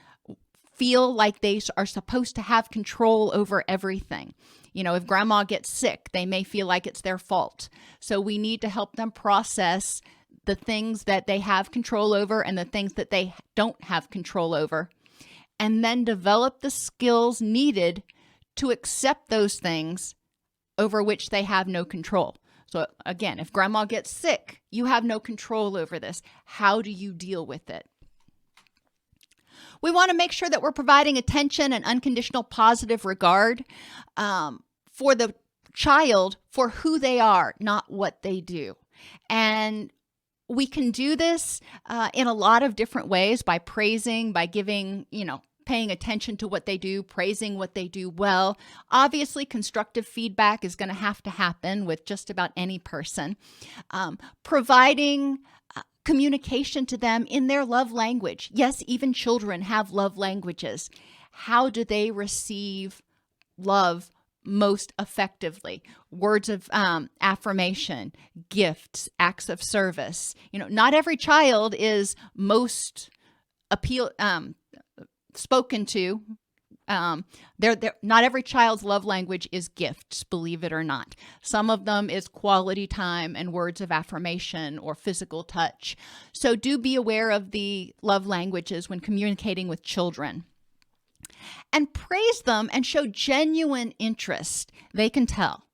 feel like they are supposed to have control over everything. If grandma gets sick, they may feel like it's their fault. So we need to help them process the things that they have control over and the things that they don't have control over, and then develop the skills needed to accept those things over which they have no control. So again, if grandma gets sick, you have no control over this. How do you deal with it? We want to make sure that we're providing attention and unconditional positive regard for the child for who they are, not what they do. And we can do this in a lot of different ways, by praising, by giving, paying attention to what they do, praising what they do well. Obviously, constructive feedback is going to have to happen with just about any person. Providing communication to them in their love language. Yes, even children have love languages. How do they receive love most effectively? Words of affirmation, gifts, acts of service. Not every child is most spoken to. Not every child's love language is gifts, believe it or not. Some of them is quality time and words of affirmation or physical touch. So do be aware of the love languages when communicating with children. And praise them and show genuine interest. They can tell.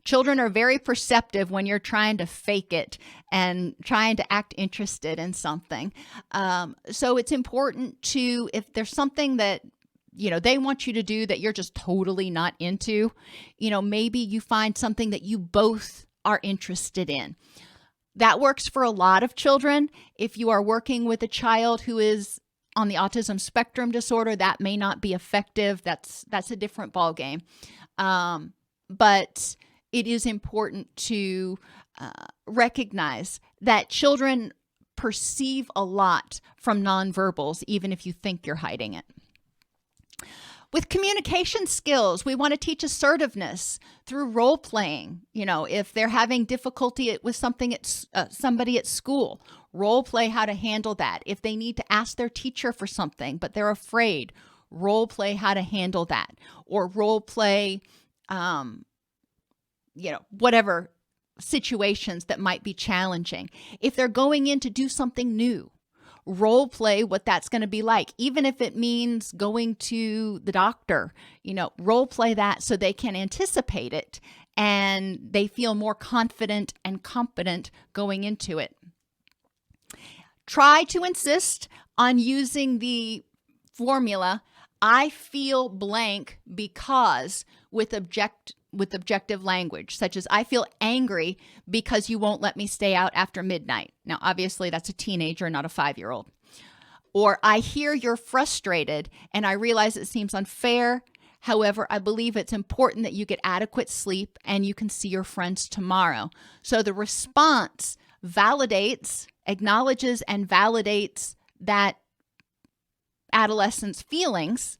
Children are very perceptive when you're trying to fake it and trying to act interested in something. So it's important to, if there's something that they want you to do that you're just totally not into, maybe you find something that you both are interested in. That works for a lot of children. If you are working with a child who is on the autism spectrum disorder, that may not be effective. That's a different ballgame. But it is important to recognize that children perceive a lot from nonverbals, even if you think you're hiding it. With communication skills, we want to teach assertiveness through role playing. If they're having difficulty with something at somebody at school, role play how to handle that. If they need to ask their teacher for something, but they're afraid, role play how to handle that. Or role play, whatever situations that might be challenging. If they're going in to do something new, role play what that's going to be like, even if it means going to the doctor, role play that so they can anticipate it and they feel more confident and competent going into it. Try to insist on using the formula, I feel blank because, with objective language, such as I feel angry because you won't let me stay out after midnight. Now, obviously, that's a teenager, not a 5-year-old. Or I hear you're frustrated and I realize it seems unfair. However, I believe it's important that you get adequate sleep and you can see your friends tomorrow. So the response acknowledges and validates that adolescent's feelings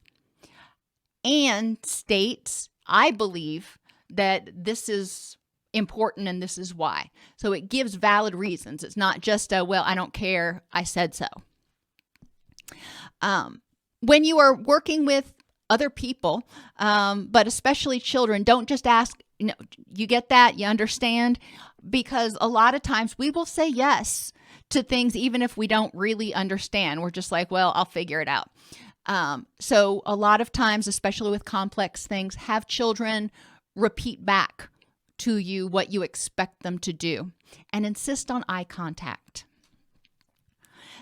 and states, I believe that this is important and this is why. So it gives valid reasons. It's not just well, I don't care, I said so. When you are working with other people, but especially children, don't just ask, you get that, you understand? Because a lot of times we will say yes to things even if we don't really understand. We're just like, well, I'll figure it out. So a lot of times, especially with complex things, have children repeat back to you what you expect them to do and insist on eye contact.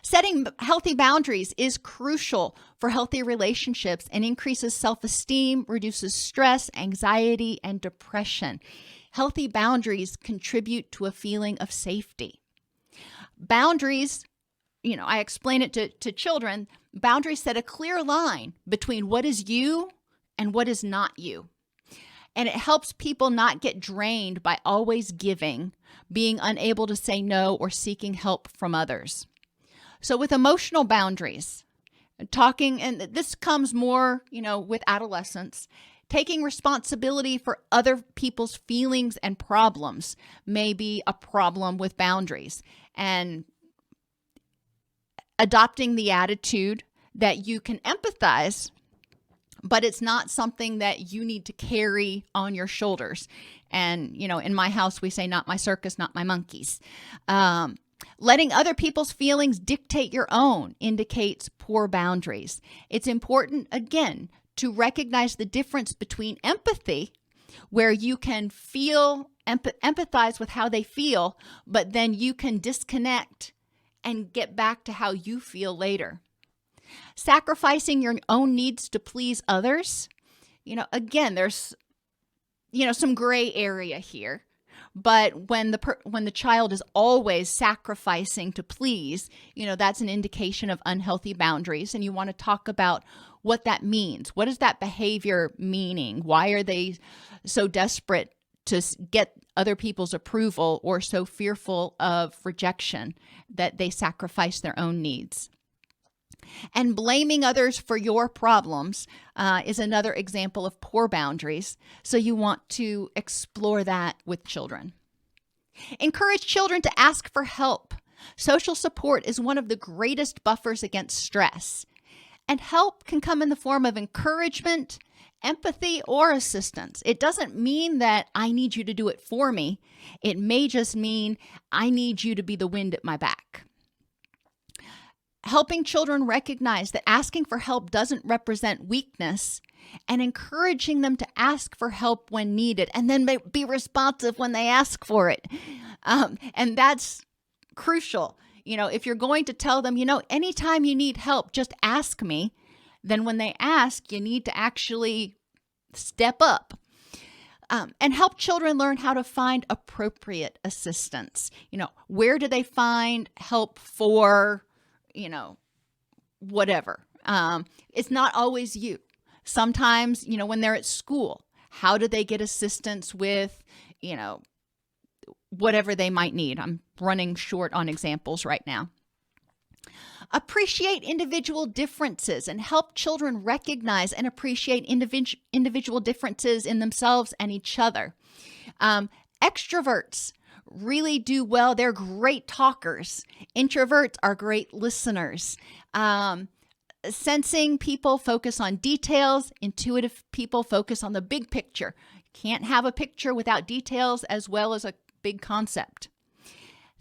Setting healthy boundaries is crucial for healthy relationships and increases self-esteem, reduces stress, anxiety, and depression. Healthy boundaries contribute to a feeling of safety. Boundaries, I explain it to children, boundaries set a clear line between what is you and what is not you. And it helps people not get drained by always giving, being unable to say no, or seeking help from others. So with emotional boundaries, and this comes more, with adolescents, taking responsibility for other people's feelings and problems may be a problem with boundaries. And adopting the attitude that you can empathize, but it's not something that you need to carry on your shoulders. And, in my house, we say, not my circus, not my monkeys. Letting other people's feelings dictate your own indicates poor boundaries. It's important, again, to recognize the difference between empathy, where you can empathize with how they feel, but then you can disconnect and get back to how you feel later. Sacrificing your own needs to please others. Again, there's, some gray area here. But when the child is always sacrificing to please, that's an indication of unhealthy boundaries. And you want to talk about what that means. What is that behavior meaning? Why are they so desperate to get other people's approval or so fearful of rejection that they sacrifice their own needs? And blaming others for your problems is another example of poor boundaries. So you want to explore that with children. Encourage children to ask for help. Social support is one of the greatest buffers against stress. And help can come in the form of encouragement, empathy, or assistance. It doesn't mean that I need you to do it for me. It may just mean I need you to be the wind at my back. Helping children recognize that asking for help doesn't represent weakness, and encouraging them to ask for help when needed and then be responsive when they ask for it. And that's crucial. If you're going to tell them, anytime you need help, just ask me, then when they ask, you need to actually step up. And help children learn how to find appropriate assistance. Where do they find help for whatever. It's not always you. Sometimes, when they're at school, how do they get assistance with, whatever they might need? I'm running short on examples right now. Appreciate individual differences and help children recognize and appreciate individual differences in themselves and each other. Extroverts really do well. They're great talkers. Introverts are great listeners. Sensing people focus on details. Intuitive people focus on the big picture. Can't have a picture without details as well as a big concept.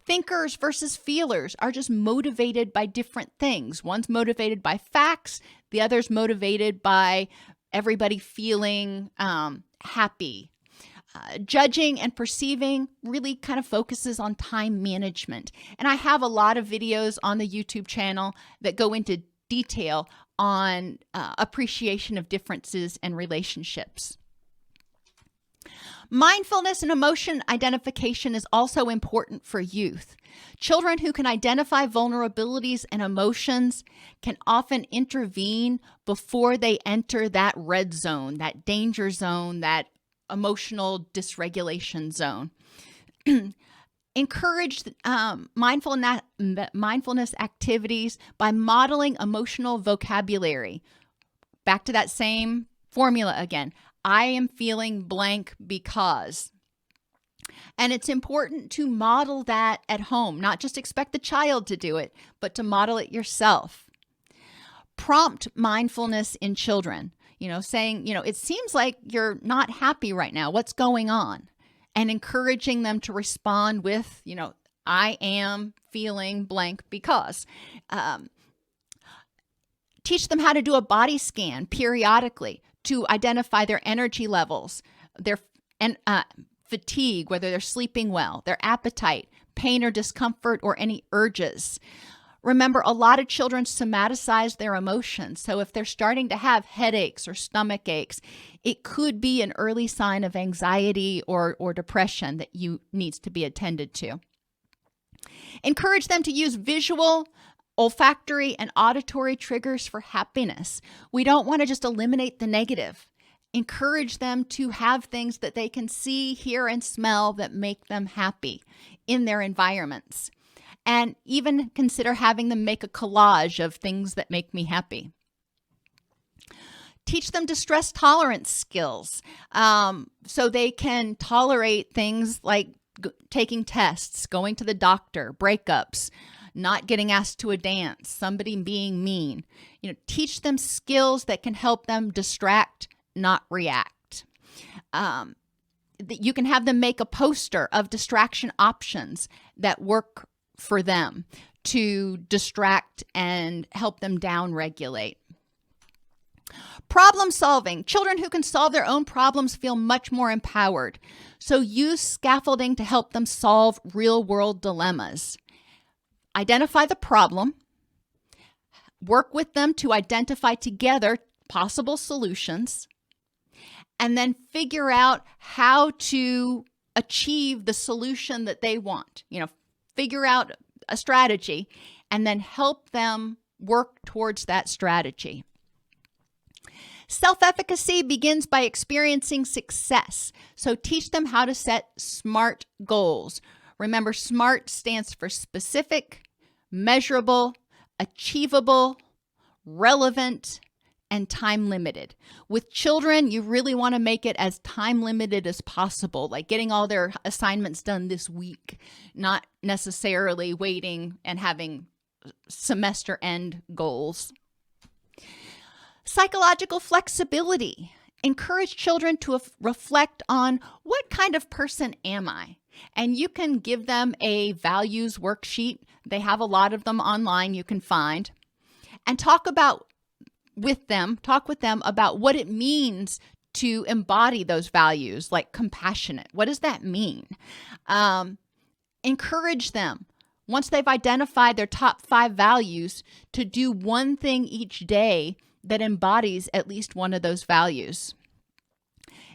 Thinkers versus feelers are just motivated by different things. One's motivated by facts, the other's motivated by everybody feeling happy. Judging and perceiving really kind of focuses on time management. And I have a lot of videos on the YouTube channel that go into detail on appreciation of differences and relationships. Mindfulness and emotion identification is also important for youth. Children who can identify vulnerabilities and emotions can often intervene before they enter that red zone, that danger zone, that emotional dysregulation zone. Encourage mindfulness activities by modeling emotional vocabulary. Back to that same formula again. I am feeling blank because. And it's important to model that at home, not just expect the child to do it, but to model it yourself. Prompt mindfulness in children, saying, it seems like you're not happy right now. What's going on? And encouraging them to respond with, I am feeling blank because. Teach them how to do a body scan periodically to identify their energy levels, their fatigue, whether they're sleeping well, their appetite, pain or discomfort, or any urges. Remember, a lot of children somaticize their emotions. So if they're starting to have headaches or stomach aches, it could be an early sign of anxiety or depression that needs to be attended to. Encourage them to use visual, olfactory, and auditory triggers for happiness. We don't want to just eliminate the negative. Encourage them to have things that they can see, hear, and smell that make them happy in their environments. And even consider having them make a collage of things that make me happy. Teach them distress tolerance skills so they can tolerate things like taking tests, going to the doctor, breakups, not getting asked to a dance, somebody being mean. Teach them skills that can help them distract, not react. You can have them make a poster of distraction options that work for them to distract and help them down-regulate. Problem solving. Children who can solve their own problems feel much more empowered. So use scaffolding to help them solve real-world dilemmas. Identify the problem. Work with them to identify together possible solutions. And then figure out how to achieve the solution that they want. Figure out a strategy and then help them work towards that strategy. Self-efficacy begins by experiencing success. So teach them how to set SMART goals. Remember, SMART stands for specific, measurable, achievable, relevant, and time limited. With children, you really want to make it as time limited as possible, like getting all their assignments done this week, not necessarily waiting and having semester end goals. Psychological flexibility. Encourage children to reflect on what kind of person am I? And you can give them a values worksheet. They have a lot of them online you can find. And talk with them about what it means to embody those values, like compassionate. What does that mean? Encourage them, once they've identified their top 5 values, to do one thing each day that embodies at least one of those values.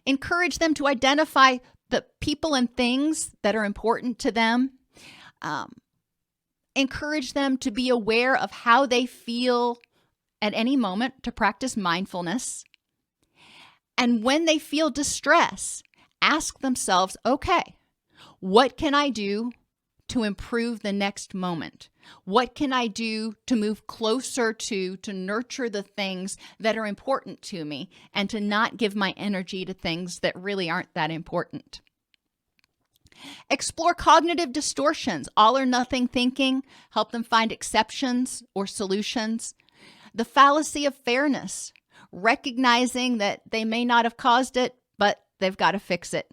Encourage them to identify the people and things that are important to them. Encourage them to be aware of how they feel at any moment, to practice mindfulness. And when they feel distress, ask themselves, okay, what can I do to improve the next moment? What can I do to move closer to nurture the things that are important to me and to not give my energy to things that really aren't that important? Explore cognitive distortions, all or nothing thinking, help them find exceptions or solutions. The fallacy of fairness, recognizing that they may not have caused it, but they've got to fix it.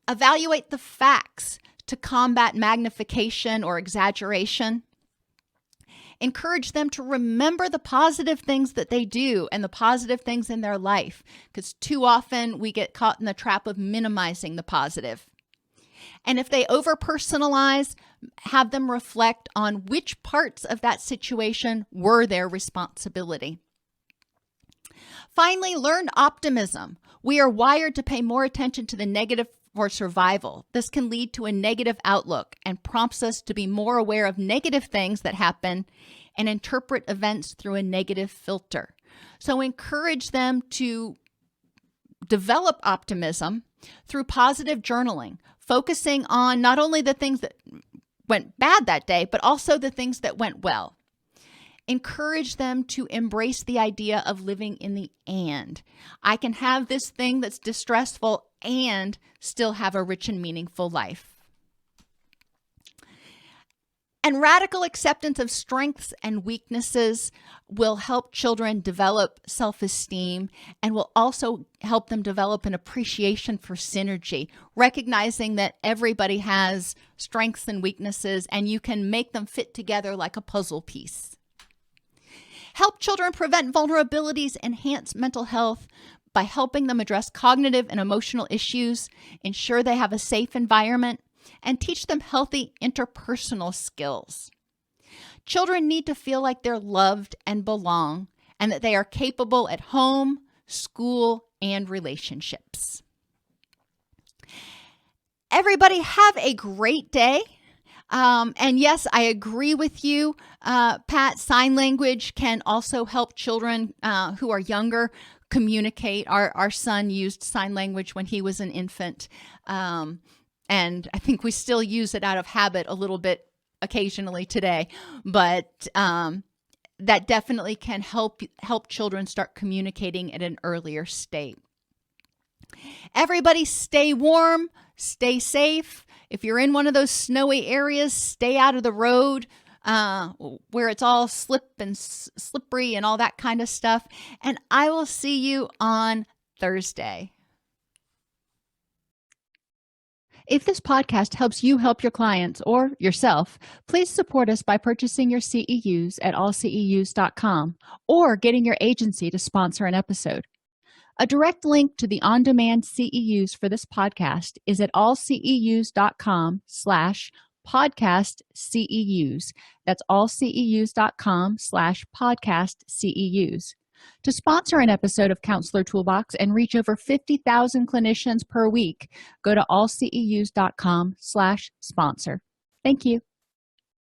Evaluate the facts to combat magnification or exaggeration. Encourage them to remember the positive things that they do and the positive things in their life, because too often we get caught in the trap of minimizing the positive. And if they over-personalize, have them reflect on which parts of that situation were their responsibility. Finally, learn optimism. We are wired to pay more attention to the negative for survival. This can lead to a negative outlook and prompts us to be more aware of negative things that happen and interpret events through a negative filter. So encourage them to develop optimism through positive journaling, focusing on not only the things that went bad that day, but also the things that went well. Encourage them to embrace the idea of living in the and. I can have this thing that's distressful and still have a rich and meaningful life. And radical acceptance of strengths and weaknesses will help children develop self-esteem and will also help them develop an appreciation for synergy, recognizing that everybody has strengths and weaknesses and you can make them fit together like a puzzle piece. Help children prevent vulnerabilities, enhance mental health by helping them address cognitive and emotional issues, ensure they have a safe environment, and teach them healthy interpersonal skills. Children need to feel like they're loved and belong, and that they are capable at home, school, and relationships. Everybody have a great day. And yes, I agree with you, Pat. Sign language can also help children who are younger communicate. Our son used sign language when he was an infant. And I think we still use it out of habit a little bit occasionally today, but that definitely can help children start communicating at an earlier state. Everybody stay warm, stay safe. If you're in one of those snowy areas, stay out of the road where it's all slippery and all that kind of stuff. And I will see you on Thursday. If this podcast helps you help your clients or yourself, please support us by purchasing your CEUs at AllCEUs.com or getting your agency to sponsor an episode. A direct link to the on-demand CEUs for this podcast is at allceus.com/podcastceus. That's allceus.com/podcastceus. To sponsor an episode of Counselor Toolbox and reach over 50,000 clinicians per week, go to allceus.com/sponsor. Thank you.